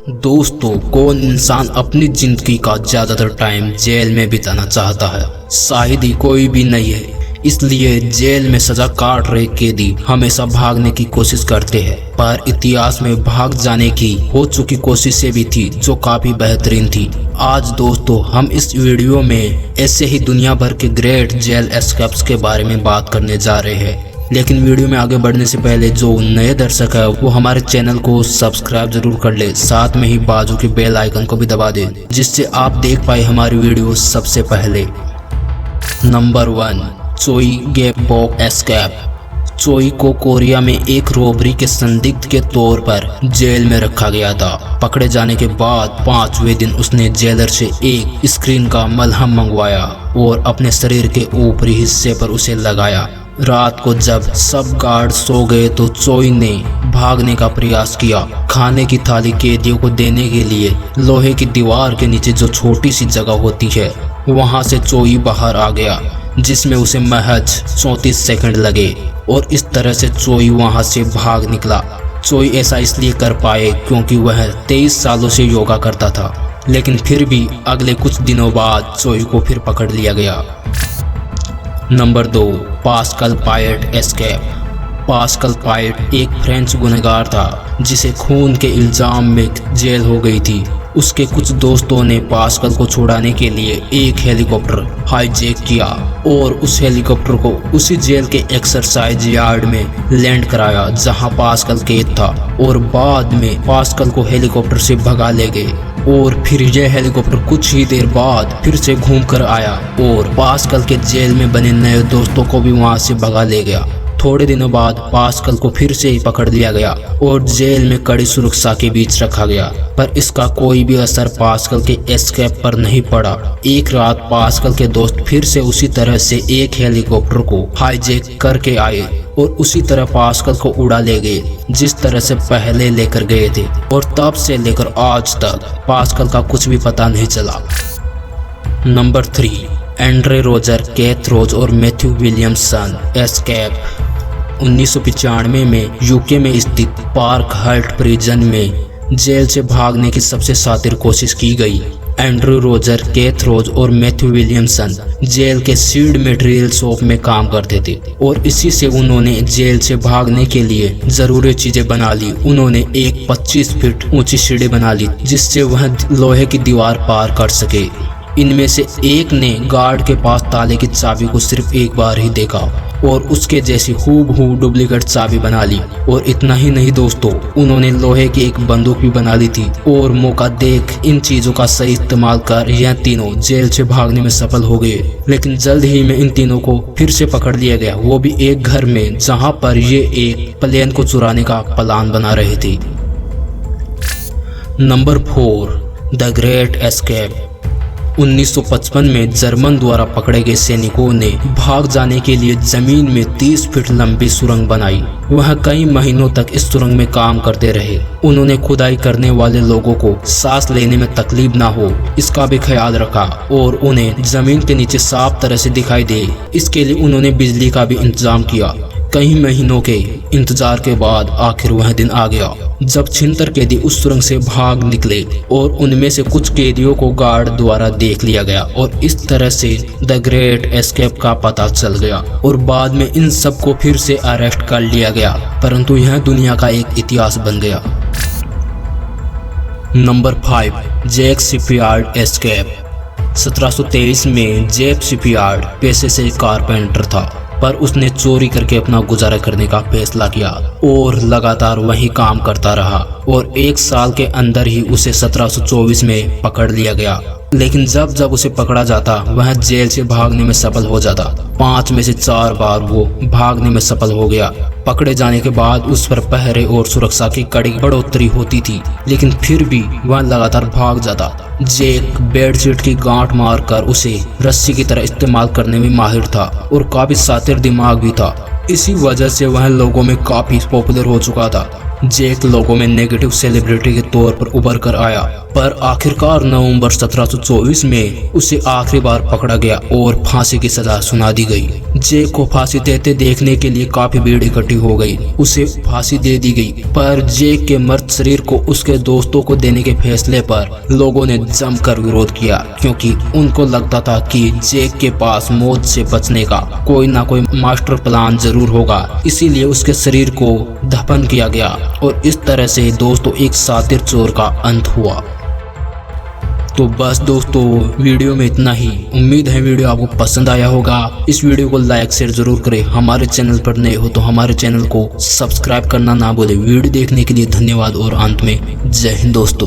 दोस्तों, कौन इंसान अपनी जिंदगी का ज्यादातर टाइम जेल में बिताना चाहता है? शायद ही कोई भी नहीं है। इसलिए जेल में सजा काट रहे कैदी हमेशा भागने की कोशिश करते हैं, पर इतिहास में भाग जाने की हो चुकी कोशिशें भी थी जो काफी बेहतरीन थी। आज दोस्तों हम इस वीडियो में ऐसे ही दुनिया भर के ग्रेट जेल एस्केप्स के बारे में बात करने जा रहे हैं। लेकिन वीडियो में आगे बढ़ने से पहले जो नए दर्शक है वो हमारे चैनल को सब्सक्राइब जरूर कर ले, साथ में ही बाजू के बेल आइकन को भी दबा दे, जिससे आप देख पाए हमारी वीडियो सबसे पहले। नंबर 1, चोई गेपबॉक एस्केप। चोई को कोरिया में एक रोबरी के संदिग्ध के तौर पर जेल में रखा गया था। पकड़े जाने के बाद 5वें दिन उसने जेलर से एक स्क्रीन का मलहम मंगवाया और अपने शरीर के ऊपरी हिस्से पर उसे लगाया। रात को जब सब गार्ड सो गए तो चोई ने भागने का प्रयास किया। खाने की थाली कैदियों को देने के लिए लोहे की दीवार के नीचे जो छोटी सी जगह होती है वहां से चोई बाहर आ गया, जिसमें उसे महज 34 सेकंड लगे और इस तरह से चोई वहां से भाग निकला। चोई ऐसा इसलिए कर पाए क्योंकि वह 23 सालों से योगा करता था, लेकिन फिर भी अगले कुछ दिनों बाद चोई को फिर पकड़ लिया गया। नंबर 2, पास्कल पायट एस्केप। पास्कल पायट एक फ्रेंच गुनहगार था जिसे खून के इल्जाम में जेल हो गई थी। उसके कुछ दोस्तों ने पास्कल को छुड़ाने के लिए एक हेलीकॉप्टर हाईजैक किया और उस हेलीकॉप्टर को उसी जेल के एक्सरसाइज यार्ड में लैंड कराया जहां पास्कल कैद था, और बाद में पास्कल को हेलीकॉप्टर से भगा ले गए। और फिर यह हेलीकॉप्टर कुछ ही देर बाद फिर से घूम कर आया और पास्कल के जेल में बने नए दोस्तों को भी वहां से भगा ले गया। थोड़े दिनों बाद पास्कल को फिर से पकड़ लिया गया और जेल में कड़ी सुरक्षा के बीच रखा गया, पर इसका कोई भी असर पास्कल के एस्केप पर नहीं पड़ा। एक रात पास्कल के दोस्त फिर से उसी तरह से एक हेलीकॉप्टर को हाईजैक करके आए और उसी तरह पास्कल को उड़ा ले गए जिस तरह से पहले लेकर गए थे, और तब से लेकर आज तक पास्कल का कुछ भी पता नहीं चला। नंबर 3, एंड्रे रोजर, केथ रोज और मैथ्यू विलियमसन एस्केप। 1995 में यूके में स्थित पार्क हल्ट प्रिजन में जेल से भागने की सबसे शातिर कोशिश की गई। एंड्रू रोजर, केथ रोज और मैथ्यू विलियमसन जेल के सीड मटेरियल शॉप में काम करते थे और इसी से उन्होंने जेल से भागने के लिए जरूरी चीजें बना ली। उन्होंने एक 25 फीट ऊंची सीढ़ी बना ली जिससे वह लोहे की दीवार पार कर सके। इनमें से एक ने गार्ड के पास ताले की चाबी को सिर्फ एक बार ही देखा और उसके जैसी हूबहू डुप्लीकेट चाबी बना ली। और इतना ही नहीं दोस्तों, उन्होंने लोहे की एक बंदूक भी बना ली थी। और मौका देख इन चीजों का सही इस्तेमाल कर यह तीनों जेल से भागने में सफल हो गए। लेकिन जल्द ही में इन तीनों को फिर से पकड़ लिया गया, वो भी एक घर में जहाँ पर ये एक प्लेन को चुराने का प्लान बना रहे थे। Number 4, the great escape. 1955 में जर्मन द्वारा पकड़े गए सैनिकों ने भाग जाने के लिए जमीन में 30 फीट लंबी सुरंग बनाई। वह कई महीनों तक इस सुरंग में काम करते रहे। उन्होंने खुदाई करने वाले लोगों को सांस लेने में तकलीफ ना हो इसका भी ख्याल रखा और उन्हें जमीन के नीचे साफ तरह से दिखाई दे, इसके लिए उन्होंने बिजली का भी इंतजाम किया। कई महीनों के इंतजार के बाद आखिर वह दिन आ गया जब छिहत्तर कैदी उस सुरंग से भाग निकले और उनमें से कुछ कैदियों को गार्ड द्वारा देख लिया गया और इस तरह से द ग्रेट एस्केप का पता चल गया और बाद में इन सबको फिर से अरेस्ट कर लिया गया, परंतु यह दुनिया का एक इतिहास बन गया। Number 5, Jack shipyard escape. 1723 में जैक शिपयार्ड पेशे से कारपेंटर था, पर उसने चोरी करके अपना गुजारा करने का फैसला किया और लगातार वही काम करता रहा और एक साल के अंदर ही उसे 1724 में पकड़ लिया गया। लेकिन जब जब उसे पकड़ा जाता वह जेल से भागने में सफल हो जाता। 5 में से 4 बार वो भागने में सफल हो गया। पकड़े जाने के बाद उस पर पहरे और सुरक्षा की कड़ी बढ़ोतरी होती थी, लेकिन फिर भी वह लगातार भाग जाता। जैक बेडशीट की गांठ मारकर उसे रस्सी की तरह इस्तेमाल करने में माहिर था और काफी शातिर दिमाग भी था। इसी वजह से वह लोगों में काफी पॉपुलर हो चुका था। जैक लोगों में नेगेटिव सेलिब्रिटी के तौर पर उभर कर आया, पर आखिरकार नवंबर 1724 में उसे आखिरी बार पकड़ा गया और फांसी की सजा सुना दी गई। जैक को फांसी देते देखने के लिए काफी भीड़ इकट्ठी हो गई। उसे फांसी दे दी गई, पर जैक के मृत शरीर को उसके दोस्तों को देने के फैसले पर लोगों ने जमकर विरोध किया, क्योंकि उनको लगता था कि जैक के पास मौत से बचने का कोई ना कोई मास्टर प्लान जरूर होगा। इसीलिए उसके शरीर को दफन किया गया और इस तरह से दोस्तों एक शातिर चोर का अंत हुआ। तो बस दोस्तों, वीडियो में इतना ही। उम्मीद है वीडियो आपको पसंद आया होगा। इस वीडियो को लाइक शेयर जरूर करें। हमारे चैनल पर नए हो तो हमारे चैनल को सब्सक्राइब करना ना भूलें। वीडियो देखने के लिए धन्यवाद और अंत में जय हिंद दोस्तों।